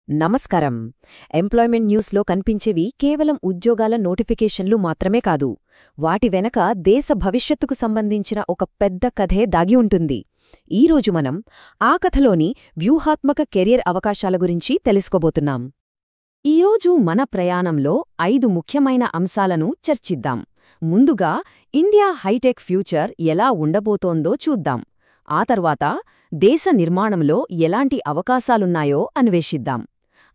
నమస్కారం. ఎంప్లాయ్మెంట్ న్యూస్లో కనిపించేవి కేవలం ఉద్యోగాల నోటిఫికేషన్లు మాత్రమే కాదు. వాటి వెనక దేశ భవిష్యత్తుకు సంబంధించిన ఒక పెద్ద కథే దాగి ఉంటుంది. ఈరోజు మనం ఆ కథలోని వ్యూహాత్మక కెరియర్ అవకాశాల గురించి తెలుసుకోబోతున్నాం. ఈరోజు మన ప్రయాణంలో 5 ముఖ్యమైన అంశాలను చర్చిద్దాం. ముందుగా ఇండియా హైటెక్ ఫ్యూచర్ ఎలా ఉండబోతోందో చూద్దాం. ఆ తర్వాత దేశ నిర్మాణంలో ఎలాంటి అవకాశాలున్నాయో అన్వేషిద్దాం.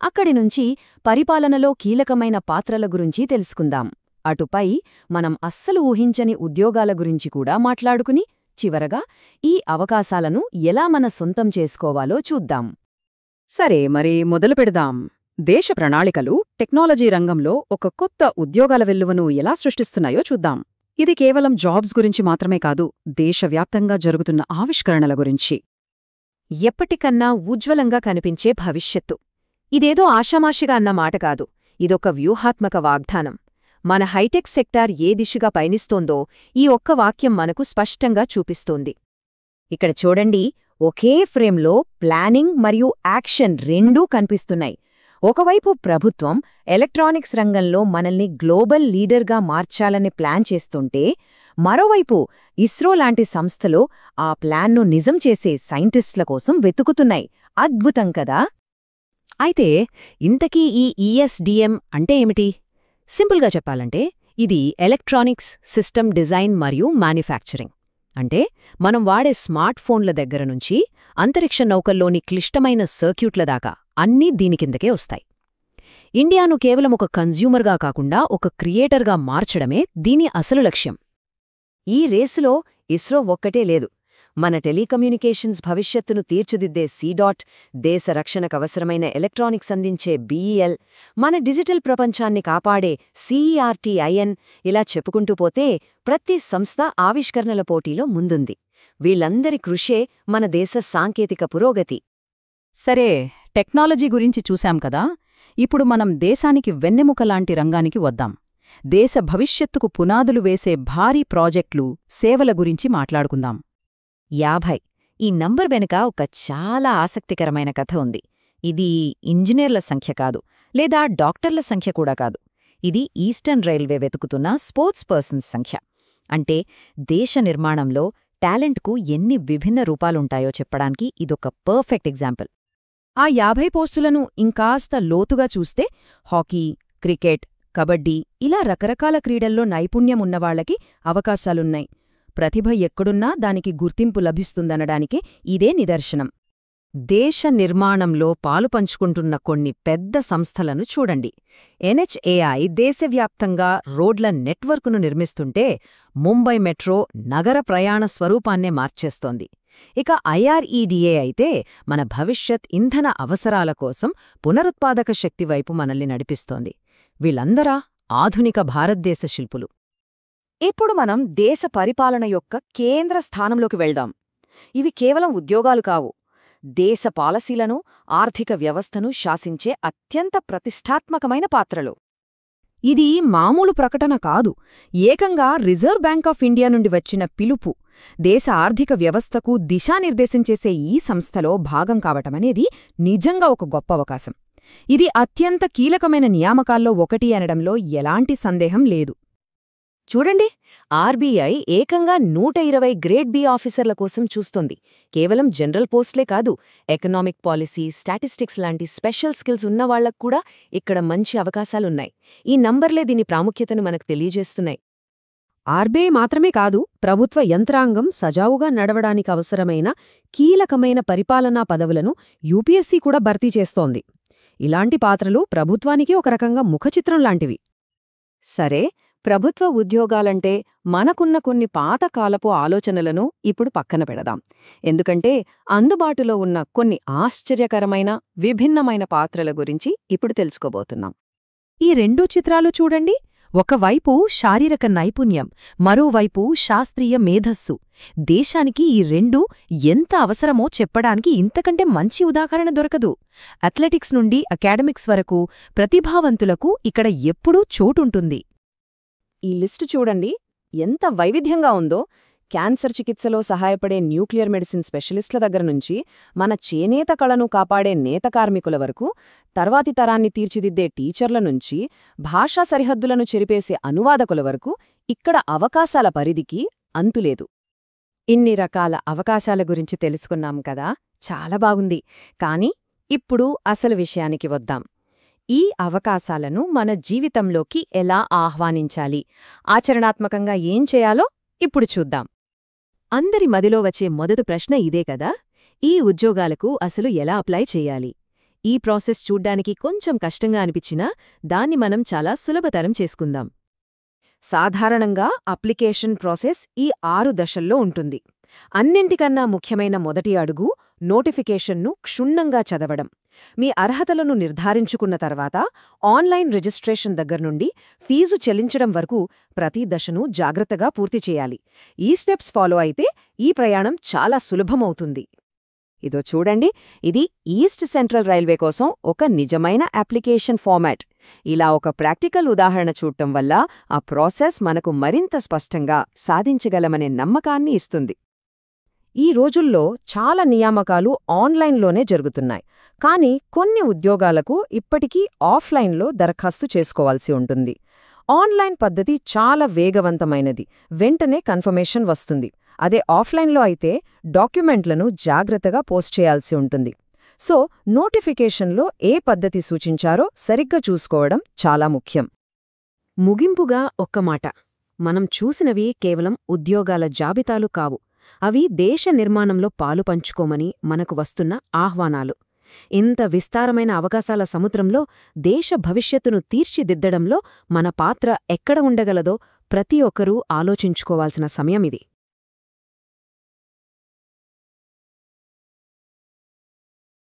అక్కడి నుంచి పరిపాలనలో కీలకమైన పాత్రల గురించి తెలుసుకుందాం. అటుపై మనం అస్సలు ఊహించని ఉద్యోగాల గురించి కూడా మాట్లాడుకుని చివరగా ఈ అవకాశాలను ఎలా మన సొంతం చేసుకోవాలో చూద్దాం. సరే, మరి మొదలు పెడదాం. దేశ ప్రణాళికలు టెక్నాలజీ రంగంలో ఒక కొత్త ఉద్యోగాల వెల్లువను ఎలా సృష్టిస్తున్నాయో చూద్దాం. ఇది కేవలం జాబ్స్ గురించి మాత్రమే కాదు, దేశవ్యాప్తంగా జరుగుతున్న ఆవిష్కరణల గురించి. ఎప్పటికన్నా ఉజ్వలంగా కనిపించే భవిష్యత్తు. ఇదేదో ఆషామాషిగా అన్న మాట కాదు, ఇదొక వ్యూహాత్మక వాగ్దానం. మన హైటెక్ సెక్టార్ ఏ దిశగా పయనిస్తోందో ఈ ఒక్క వాక్యం మనకు స్పష్టంగా చూపిస్తోంది. ఇక్కడ చూడండి, ఒకే ఫ్రేమ్లో ప్లానింగ్ మరియు యాక్షన్ రెండూ కనిపిస్తున్నాయి. ఒకవైపు ప్రభుత్వం ఎలక్ట్రానిక్స్ రంగంలో మనల్ని గ్లోబల్ లీడర్గా మార్చాలని ప్లాన్ చేస్తుంటే, మరోవైపు ఇస్రో లాంటి సంస్థలో ఆ ప్లాన్ను నిజం చేసే సైంటిస్టుల కోసం వెతుకుతున్నాయి. అద్భుతం కదా! అయితే ఇంతకీ ఈ ఈఎస్డిఎం అంటే ఏమిటి? సింపుల్గా చెప్పాలంటే ఇది ఎలక్ట్రానిక్స్ సిస్టమ్ డిజైన్ మరియు మ్యానుఫ్యాక్చరింగ్. అంటే మనం వాడే స్మార్ట్ ఫోన్ల దగ్గర నుంచి అంతరిక్ష నౌకల్లోని క్లిష్టమైన సర్క్యూట్ల దాకా అన్నీ దీని కిందకే వస్తాయి. ఇండియాను కేవలం ఒక కన్జ్యూమర్గా కాకుండా ఒక క్రియేటర్గా మార్చడమే దీని అసలు లక్ష్యం. ఈ రేసులో ఇస్రో ఒక్కటే లేదు. మన టెలికమ్యూనికేషన్స్ భవిష్యత్తును తీర్చిదిద్దే సీడాట్, దేశ రక్షణకవసరమైన ఎలక్ట్రానిక్స్ అందించే బీఈఎల్, మన డిజిటల్ ప్రపంచాన్ని కాపాడే సిఈఆర్టీఐఎన్, ఇలా చెప్పుకుంటూ పోతే ప్రతి సంస్థ ఆవిష్కరణల పోటీలో ముందుంది. వీళ్ళందరి కృషే మన దేశ సాంకేతిక పురోగతి. సరే, టెక్నాలజీ గురించి చూశాం కదా, ఇప్పుడు మనం దేశానికి వెన్నెముక లాంటి రంగానికి వద్దాం. దేశ భవిష్యత్తుకు పునాదులు వేసే భారీ ప్రాజెక్టులు, సేవల గురించి మాట్లాడుకుందాం. 50 ఈ నంబర్ వెనుక ఒక చాలా ఆసక్తికరమైన కథ ఉంది. ఇది ఇంజనీర్ల సంఖ్య కాదు, లేదా డాక్టర్ల సంఖ్య కూడా కాదు. ఇది ఈస్టర్న్ రైల్వే వెతుకుతున్న స్పోర్ట్స్ పర్సన్స్ సంఖ్య. అంటే దేశ నిర్మాణంలో టాలెంట్కు ఎన్ని విభిన్న రూపాలుంటాయో చెప్పడానికి ఇదొక పర్ఫెక్ట్ ఎగ్జాంపుల్. ఆ 50 పోస్టులను ఇంకాస్త లోతుగా చూస్తే హాకీ, క్రికెట్, కబడ్డీ ఇలా రకరకాల క్రీడల్లో నైపుణ్యమున్నవాళ్లకి అవకాశాలున్నాయి. ప్రతిభ ఎక్కడున్నా దానికి గుర్తింపు లభిస్తుందనడానికి ఇదే నిదర్శనం. దేశ నిర్మాణంలో పాలుపంచుకుంటున్న కొన్ని పెద్ద సంస్థలను చూడండి. ఎన్హెచ్ఏఐ దేశవ్యాప్తంగా రోడ్ల నెట్వర్కును నిర్మిస్తుంటే, ముంబై మెట్రో నగర ప్రయాణ స్వరూపాన్నే మార్చేస్తోంది. ఇక ఐఆర్ఈడీఏ అయితే మన భవిష్యత్ ఇంధన అవసరాల కోసం పునరుత్పాదక శక్తి వైపు మనల్ని నడిపిస్తోంది. వీళ్ళందరా ఆధునిక భారతదేశ శిల్పులు. ఇప్పుడు మనం దేశ పరిపాలన యొక్క కేంద్ర స్థానంలోకి వెళ్దాం. ఇవి కేవలం ఉద్యోగాలు కావు, దేశ పాలసీలను, ఆర్థిక వ్యవస్థను శాసించే అత్యంత ప్రతిష్టాత్మకమైన పాత్రలు. ఇది మామూలు ప్రకటన కాదు, ఏకంగా రిజర్వ్ బ్యాంక్ ఆఫ్ ఇండియా నుండి వచ్చిన పిలుపు. దేశ ఆర్థిక వ్యవస్థకు దిశానిర్దేశం చేసే ఈ సంస్థలో భాగం కావటమనేది నిజంగా ఒక గొప్ప అవకాశం. ఇది అత్యంత కీలకమైన నియామకాల్లో ఒకటి అనడంలో ఎలాంటి సందేహం లేదు. చూడండి, ఆర్బీఐ ఏకంగా 120 గ్రేడ్ బి ఆఫీసర్ల కోసం చూస్తోంది. కేవలం జనరల్ పోస్ట్లే కాదు, ఎకనామిక్ పాలసీ, స్టాటిస్టిక్స్ లాంటి స్పెషల్ స్కిల్స్ ఉన్నవాళ్లకు కూడా ఇక్కడ మంచి అవకాశాలున్నాయి. ఈ నంబర్లే దీని ప్రాముఖ్యతను మనకు తెలియజేస్తున్నాయి. ఆర్బీఐ మాత్రమే కాదు, ప్రభుత్వ యంత్రాంగం సజావుగా నడవడానికి అవసరమైన కీలకమైన పరిపాలనా పదవులను యూపీఎస్సీ కూడా భర్తీ చేస్తోంది. ఇలాంటి పాత్రలు ప్రభుత్వానికి ఒక రకంగా ముఖచిత్రం లాంటివి. సరే, ప్రభుత్వ ఉద్యోగాలంటే మనకున్న కొన్ని పాతకాలపు ఆలోచనలను ఇప్పుడు పక్కన పెడదాం. ఎందుకంటే అందుబాటులో ఉన్న కొన్ని ఆశ్చర్యకరమైన, విభిన్నమైన పాత్రల గురించి ఇప్పుడు తెలుసుకోబోతున్నాం. ఈ 2 చిత్రాలు చూడండి. ఒకవైపు శారీరక నైపుణ్యం, మరోవైపు శాస్త్రీయ మేధస్సు. దేశానికి ఈ 2 ఎంత అవసరమో చెప్పడానికి ఇంతకంటే మంచి ఉదాహరణ దొరకదు. అథ్లెటిక్స్ నుండి అకాడమిక్స్ వరకు ప్రతిభావంతులకు ఇక్కడ ఎప్పుడూ చోటుంటుంది. ఈ లిస్టు చూడండి, ఎంత వైవిధ్యంగా ఉందో. క్యాన్సర్ చికిత్సలో సహాయపడే న్యూక్లియర్ మెడిసిన్ స్పెషలిస్టుల దగ్గర నుంచి మన చేనేత కళను కాపాడే నేత కార్మికుల వరకు, తర్వాతి తరాన్ని తీర్చిదిద్దే టీచర్ల నుంచి భాషా సరిహద్దులను చెరిపేసే అనువాదకుల వరకు ఇక్కడ అవకాశాల పరిధికి అంతులేదు. ఇన్ని రకాల అవకాశాల గురించి తెలుసుకున్నాం కదా, చాలా బాగుంది. కానీ ఇప్పుడు అసలు విషయానికి వద్దాం. ఈ అవకాశాలను మన జీవితంలోకి ఎలా ఆహ్వానించాలి, ఆచరణాత్మకంగా ఏం చేయాలో ఇప్పుడు చూద్దాం. అందరి మదిలో వచ్చే మొదటి ప్రశ్న ఇదే కదా, ఈ ఉద్యోగాలకు అసలు ఎలా అప్లై చేయాలి? ఈ ప్రాసెస్ చూడ్డానికి కొంచెం కష్టంగా అనిపించినా దాన్ని మనం చాలా సులభతరం చేసుకుందాం. సాధారణంగా అప్లికేషన్ ప్రాసెస్ ఈ 6 దశల్లో ఉంటుంది. అన్నింటికన్నా ముఖ్యమైన మొదటి అడుగు నోటిఫికేషన్ను క్షుణ్ణంగా చదవడం. మీ అర్హతలను నిర్ధారించుకున్న తర్వాత ఆన్లైన్ రిజిస్ట్రేషన్ దగ్గర్నుండి ఫీజు చెల్లించడం వరకు ప్రతి దశను జాగ్రత్తగా పూర్తి చేయాలి. ఈ స్టెప్స్ ఫాలో అయితే ఈ ప్రయాణం చాలా సులభమవుతుంది. ఇదో చూడండి, ఇది ఈస్ట్ సెంట్రల్ రైల్వే కోసం ఒక నిజమైన అప్లికేషన్ ఫార్మాట్. ఇలా ఒక ప్రాక్టికల్ ఉదాహరణ చూడటం వల్ల ఆ ప్రాసెస్ మనకు మరింత స్పష్టంగా సాధించగలమనే నమ్మకాన్ని ఇస్తుంది. ఈ రోజుల్లో చాలా నియామకాలు ఆన్లైన్లోనే జరుగుతున్నాయి. కానీ కొన్ని ఉద్యోగాలకు ఇప్పటికీ ఆఫ్లైన్లో దరఖాస్తు చేసుకోవాల్సి ఉంటుంది. ఆన్లైన్ పద్ధతి చాలా వేగవంతమైనది, వెంటనే కన్ఫర్మేషన్ వస్తుంది. అదే ఆఫ్లైన్లో అయితే డాక్యుమెంట్లను జాగ్రత్తగా పోస్ట్ చేయాల్సి ఉంటుంది. సో నోటిఫికేషన్లో ఏ పద్ధతి సూచించారో సరిగ్గా చూసుకోవడం చాలా ముఖ్యం. ముగింపుగా ఒక్క మాట, మనం చూసినవి కేవలం ఉద్యోగాల జాబితాలు కావు. అవి దేశ నిర్మాణంలో పాలు పంచుకోమని మనకు వస్తున్న ఆహ్వానాలు. ఇంత విస్తారమైన అవకాశాల సముద్రంలో దేశ భవిష్యత్తును తీర్చిదిద్దడంలో మన పాత్ర ఎక్కడ ఉండగలదో ప్రతి ఒక్కరూ ఆలోచించుకోవాల్సిన సమయమిది.